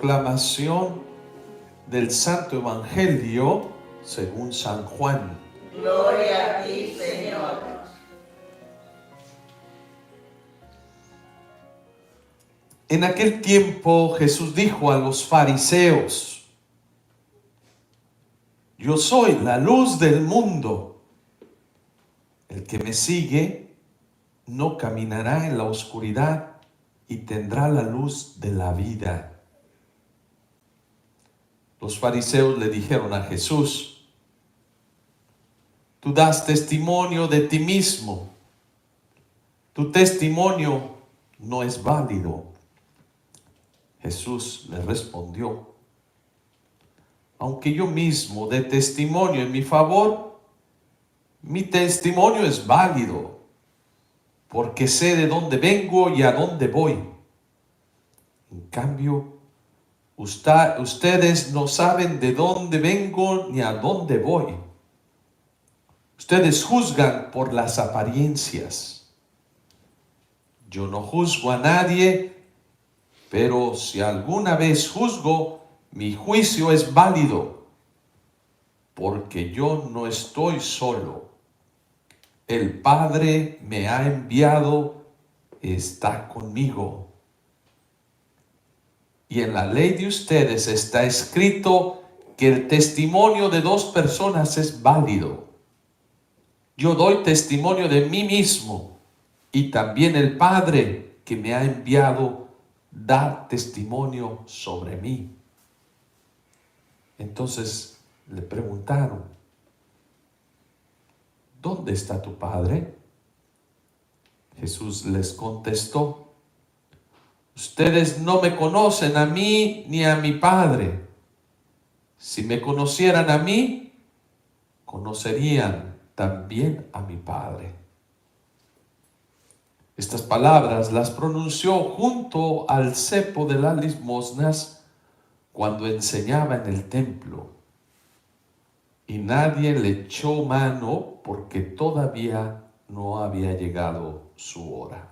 proclamación del Santo Evangelio según San Juan. Gloria a ti, Señor. En aquel tiempo Jesús dijo a los fariseos: yo soy la luz del mundo. El que me sigue no caminará en la oscuridad y tendrá la luz de la vida. Los fariseos le dijeron a Jesús: tú das testimonio de ti mismo. Tu testimonio no es válido. Jesús le respondió: aunque yo mismo dé testimonio en mi favor, mi testimonio es válido, porque sé de dónde vengo y a dónde voy. En cambio, ustedes no saben de dónde vengo ni a dónde voy. Ustedes juzgan por las apariencias. Yo no juzgo a nadie, pero si alguna vez juzgo, mi juicio es válido, porque yo no estoy solo. El Padre me ha enviado, está conmigo. Y en la ley de ustedes está escrito que el testimonio de dos personas es válido. Yo doy testimonio de mí mismo, y también el Padre que me ha enviado da testimonio sobre mí. Entonces le preguntaron: ¿dónde está tu Padre? Jesús les contestó: ustedes no me conocen a mí ni a mi Padre. Si me conocieran a mí, conocerían también a mi Padre. Estas palabras las pronunció junto al cepo de las limosnas cuando enseñaba en el templo. Y nadie le echó mano porque todavía no había llegado su hora.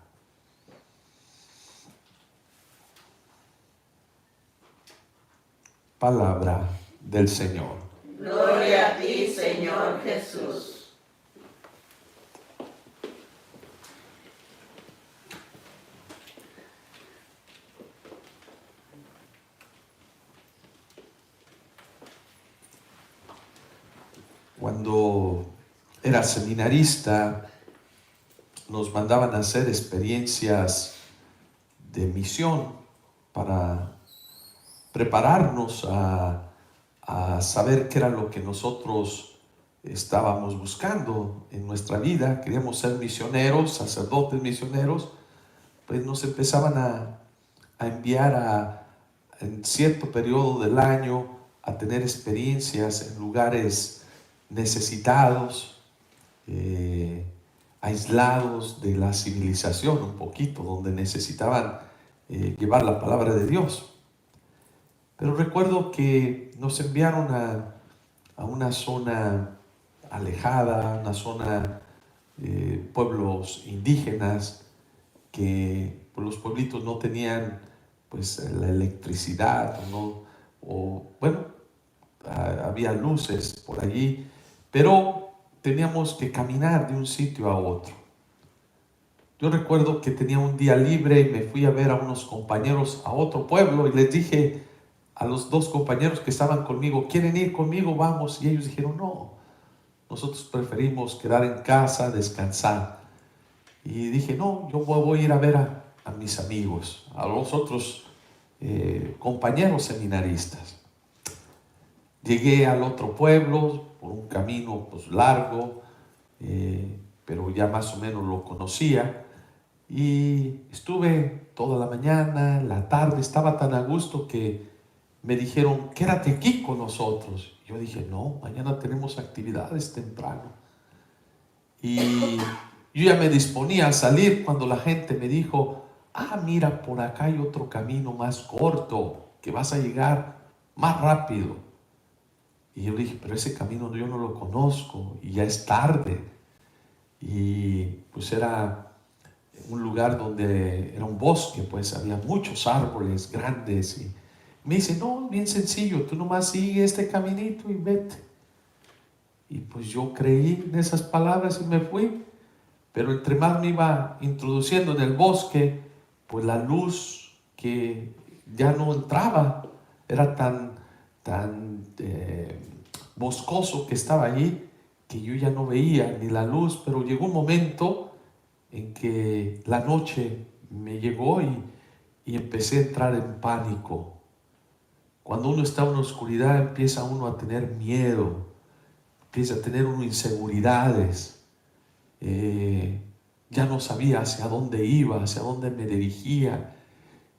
Palabra del Señor. Gloria a ti, Señor Jesús. Cuando era seminarista, nos mandaban a hacer experiencias de misión para prepararnos a saber qué era lo que nosotros estábamos buscando en nuestra vida. Queríamos ser misioneros, sacerdotes misioneros. Pues nos empezaban a enviar en cierto periodo del año a tener experiencias en lugares necesitados, aislados de la civilización un poquito, donde necesitaban llevar la palabra de Dios. Pero recuerdo que nos enviaron a una zona alejada, una zona, pueblos indígenas, que pues, los pueblitos no tenían pues la electricidad, había luces por allí, pero teníamos que caminar de un sitio a otro. Yo recuerdo que tenía un día libre y me fui a ver a unos compañeros a otro pueblo y les dije a los dos compañeros que estaban conmigo: ¿quieren ir conmigo? Vamos. Y ellos dijeron: no, nosotros preferimos quedar en casa, descansar. Y dije: no, yo voy a ir a ver a mis amigos, a los otros compañeros seminaristas. Llegué al otro pueblo por un camino pues largo, pero ya más o menos lo conocía, y estuve toda la mañana, la tarde, estaba tan a gusto que me dijeron: quédate aquí con nosotros. Yo dije: no, mañana tenemos actividades temprano. Y yo ya me disponía a salir cuando la gente me dijo: mira, por acá hay otro camino más corto, que vas a llegar más rápido. Y yo dije: pero ese camino yo no lo conozco y ya es tarde. Y pues era un lugar donde era un bosque, pues había muchos árboles grandes y Me dice, no, bien sencillo, tú nomás sigue este caminito y vete. Y pues yo creí en esas palabras y me fui. Pero entre más me iba introduciendo en el bosque, pues la luz que ya no entraba, era tan boscoso que estaba allí, que yo ya no veía ni la luz. Pero llegó un momento en que la noche me llegó y empecé a entrar en pánico. Cuando uno está en la oscuridad, empieza uno a tener miedo, empieza a tener uno inseguridades. Ya no sabía hacia dónde iba, hacia dónde me dirigía.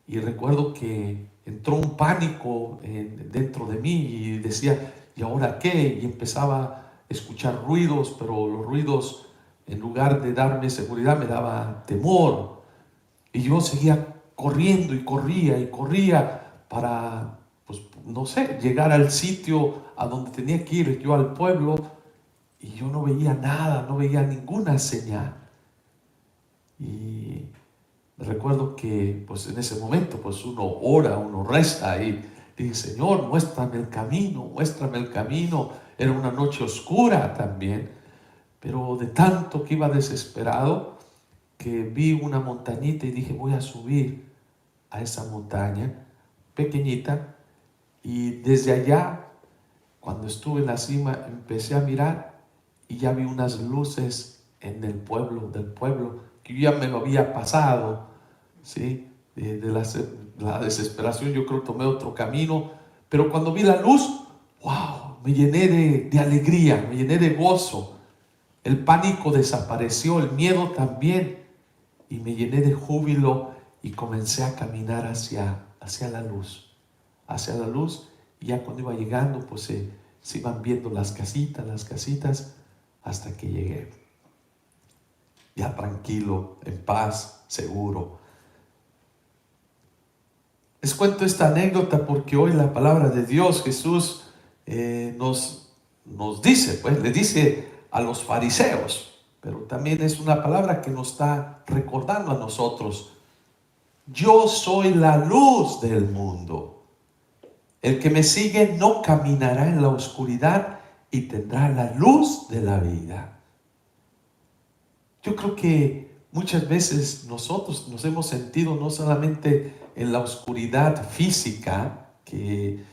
Y recuerdo que entró un pánico dentro de mí y decía, ¿y ahora qué? Y empezaba a escuchar ruidos, pero los ruidos, en lugar de darme seguridad, me daba temor. Y yo seguía corriendo y corría para, pues, no sé, llegar al sitio a donde tenía que ir, yo al pueblo, y yo no veía nada, no veía ninguna señal. Y recuerdo que pues en ese momento pues uno ora, uno reza y dice, Señor, muéstrame el camino, muéstrame el camino. Era una noche oscura también, pero de tanto que iba desesperado, que vi una montañita y dije, voy a subir a esa montaña pequeñita. Y desde allá, cuando estuve en la cima, empecé a mirar y ya vi unas luces en el pueblo, del pueblo, que yo ya me lo había pasado, ¿sí? De la desesperación yo creo que tomé otro camino, pero cuando vi la luz, wow, me llené de alegría, me llené de gozo. El pánico desapareció, el miedo también, y me llené de júbilo y comencé a caminar hacia la luz, y ya cuando iba llegando, pues se iban viendo las casitas, hasta que llegué, ya tranquilo, en paz, seguro. Les cuento esta anécdota porque hoy la palabra de Dios, Jesús, nos dice, pues le dice a los fariseos, pero también es una palabra que nos está recordando a nosotros. Yo soy la luz del mundo. El que me sigue no caminará en la oscuridad y tendrá la luz de la vida. Yo creo que muchas veces nosotros nos hemos sentido no solamente en la oscuridad física, que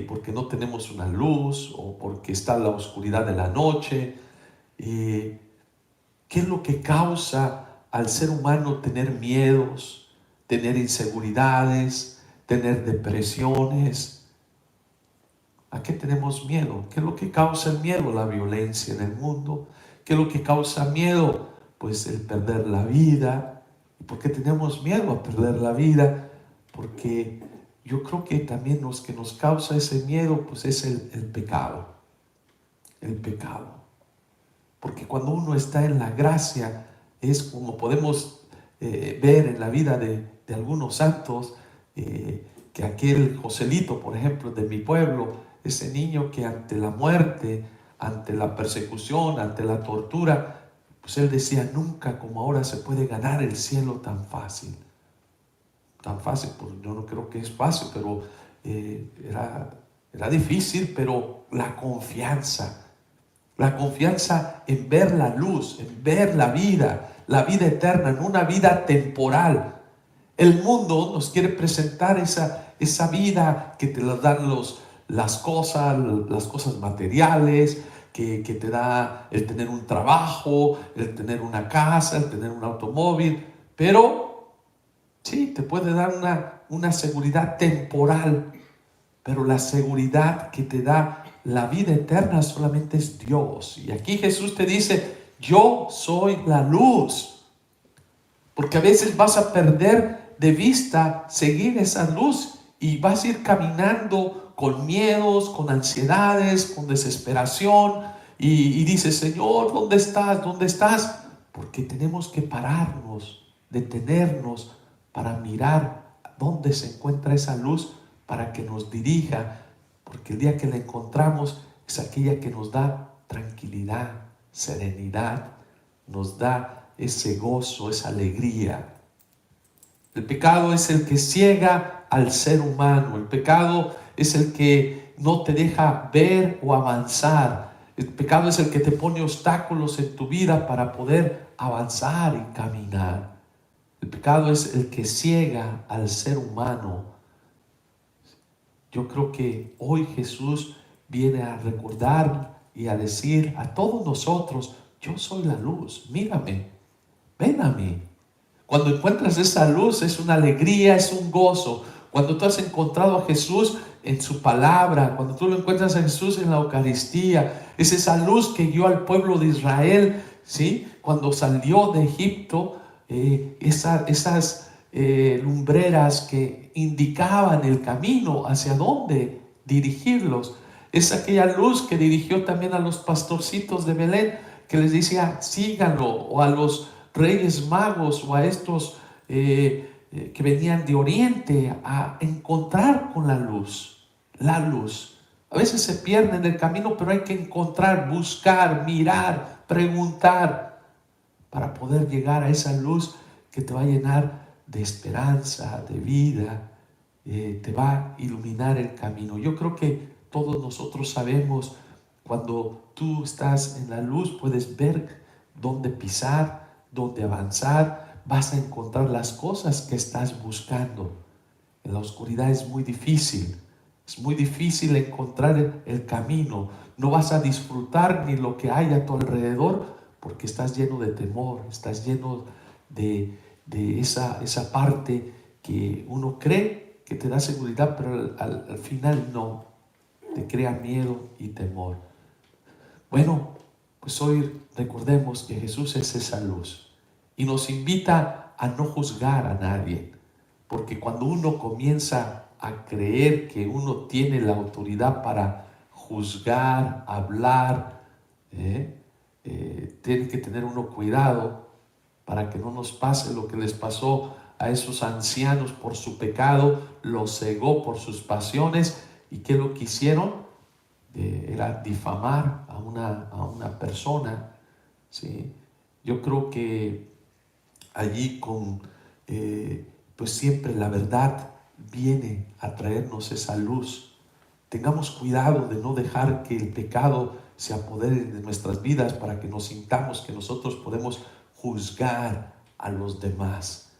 porque no tenemos una luz o porque está la oscuridad de la noche. ¿Qué es lo que causa al ser humano tener miedos, tener inseguridades, tener depresiones? ¿A qué tenemos miedo? ¿Qué es lo que causa el miedo? La violencia en el mundo. ¿Qué es lo que causa miedo? Pues el perder la vida. ¿Y por qué tenemos miedo a perder la vida? Porque yo creo que también lo que nos causa ese miedo, pues es el pecado. El pecado. Porque cuando uno está en la gracia, es como podemos ver en la vida de algunos santos, que aquel Joselito, por ejemplo, de mi pueblo, ese niño que ante la muerte, ante la persecución, ante la tortura, pues él decía, nunca como ahora se puede ganar el cielo tan fácil. Tan fácil, pues yo no creo que es fácil, pero era difícil, pero la confianza en ver la luz, en ver la vida eterna, no una vida temporal. El mundo nos quiere presentar esa vida que te la dan las cosas materiales, que te da el tener un trabajo, el tener una casa, el tener un automóvil, pero sí, te puede dar una seguridad temporal, pero la seguridad que te da la vida eterna solamente es Dios. Y aquí Jesús te dice, yo soy la luz. Porque a veces vas a perder de vista seguir esa luz y vas a ir caminando con miedos, con ansiedades, con desesperación y dices, Señor, ¿dónde estás? ¿Dónde estás? Porque tenemos que pararnos, detenernos para mirar dónde se encuentra esa luz para que nos dirija, porque el día que la encontramos es aquella que nos da tranquilidad, serenidad, nos da ese gozo, esa alegría. El pecado es el que ciega al ser humano. El pecado es el que no te deja ver o avanzar. El pecado es el que te pone obstáculos en tu vida para poder avanzar y caminar. El pecado es el que ciega al ser humano. Yo creo que hoy Jesús viene a recordar y a decir a todos nosotros: yo soy la luz, mírame, ven a mí. Cuando encuentras esa luz es una alegría, es un gozo. Cuando tú has encontrado a Jesús en su palabra, cuando tú lo encuentras a Jesús en la Eucaristía, es esa luz que guió al pueblo de Israel, ¿sí? Cuando salió de Egipto, esas lumbreras que indicaban el camino hacia dónde dirigirlos. Es aquella luz que dirigió también a los pastorcitos de Belén, que les decía: síganlo, o a los reyes magos, o a estos que venían de oriente a encontrar con la luz. La luz. A veces se pierde en el camino, pero hay que encontrar, buscar, mirar, preguntar, para poder llegar a esa luz que te va a llenar de esperanza, de vida, te va a iluminar el camino. Yo creo que todos nosotros sabemos, cuando tú estás en la luz, puedes ver dónde pisar, dónde avanzar, vas a encontrar las cosas que estás buscando. En la oscuridad es muy difícil encontrar el camino. No vas a disfrutar ni lo que hay a tu alrededor, porque estás lleno de temor, estás lleno de esa parte que uno cree que te da seguridad, pero al final no, te crea miedo y temor. Bueno, pues hoy recordemos que Jesús es esa luz y nos invita a no juzgar a nadie, porque cuando uno comienza a creer que uno tiene la autoridad para juzgar, hablar, tiene que tener uno cuidado para que no nos pase lo que les pasó a esos ancianos por su pecado. Los cegó por sus pasiones. ¿Y qué lo que hicieron? Era difamar a una persona, ¿sí? Yo creo que allí pues siempre la verdad viene a traernos esa luz. Tengamos cuidado de no dejar que el pecado se apodere de nuestras vidas, para que nos sintamos que nosotros podemos juzgar a los demás.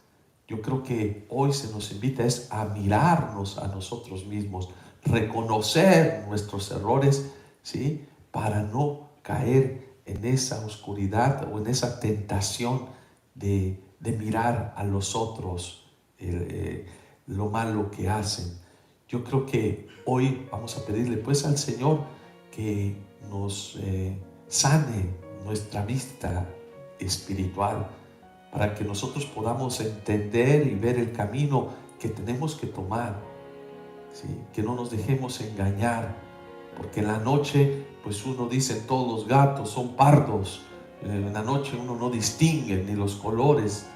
Yo creo que hoy se nos invita a mirarnos a nosotros mismos, reconocer nuestros errores, ¿sí? Para no caer en esa oscuridad o en esa tentación de mirar a los otros lo malo que hacen. Yo creo que hoy vamos a pedirle pues al Señor que nos sane nuestra vista espiritual, para que nosotros podamos entender y ver el camino que tenemos que tomar, ¿sí? Que no nos dejemos engañar, porque en la noche pues uno dice: todos los gatos son pardos. En la noche uno no distingue ni los colores,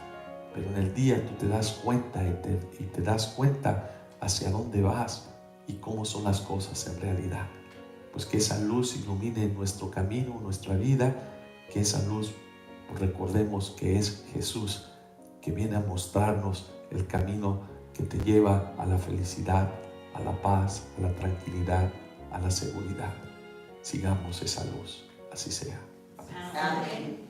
pero en el día tú te das cuenta y te das cuenta hacia dónde vas y cómo son las cosas en realidad. Pues que esa luz ilumine nuestro camino, nuestra vida, que esa luz, pues recordemos que es Jesús, que viene a mostrarnos el camino que te lleva a la felicidad, a la paz, a la tranquilidad, a la seguridad. Sigamos esa luz, así sea. Amén.